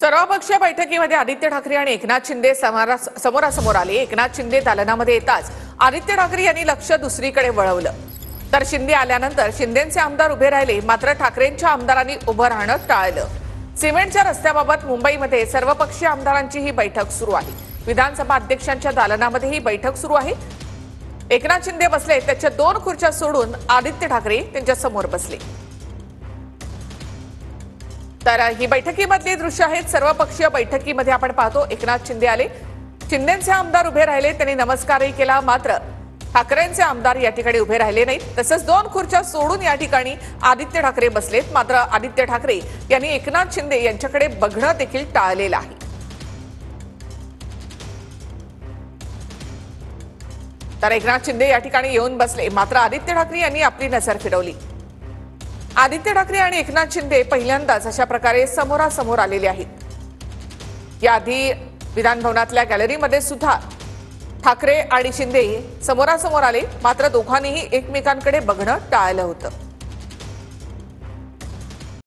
सर्वपक्षीय बैठकीमध्ये आदित्य ठाकरे आणि एकनाथ शिंदे समोरासमोर आले। एकनाथ शिंदे दालनामध्ये येताच आदित्य ठाकरे यांनी लक्ष दुसरीकडे वळवलं, तर शिंदे आल्यानंतर शिंदेचे आमदार उभे राहिले, मात्र ठाकरेंच्या आमदारांनी उभं राहणं टाळलं। सिमेंटच्या रस्त्याबाबत मुंबईमध्ये सर्वपक्षीय आमदारांची ही बैठक सुरू आहे। विधानसभा अध्यक्षांच्या दालनामध्ये ही बैठक सुरू आहे। एकनाथ शिंदे बसले, त्याच्या 2 खुर्च्या सोडून आदित्य ठाकरे त्यांच्या समोर बसले। तर ही बैठकीमधली दृश्य आहेत। सर्वपक्षीय बैठकीमध्ये आपण पाहतो एकनाथ शिंदे आले, शिंदेचे आमदार उभे राहिले, त्यांनी नमस्कारही केला, मात्र ठाकरेंचे आमदार या ठिकाणी उभे राहिले नाहीत। तसंच 2 खुर्च्या सोडून या ठिकाणी आदित्य ठाकरे बसलेत, मात्र आदित्य ठाकरे यांनी एकनाथ शिंदे यांच्याकडे बघणं देखील टाळलेलं आहे। तर एकनाथ शिंदे या ठिकाणी येऊन बसले, मात्र आदित्य ठाकरे यांनी आपली नजर फिरवली। आदित्य ठाकरे आणि एकनाथ शिंदे पहिल्यांदाच अशा प्रकारे समोरासमोर आलेले आहेत। याआधी विधान भवनातल्या गॅलरीमध्ये सुद्धा ठाकरे आणि शिंदे समोरासमोर आले, मात्र दोघांनीही एकमेकांकडे बघणं टाळलं होतं।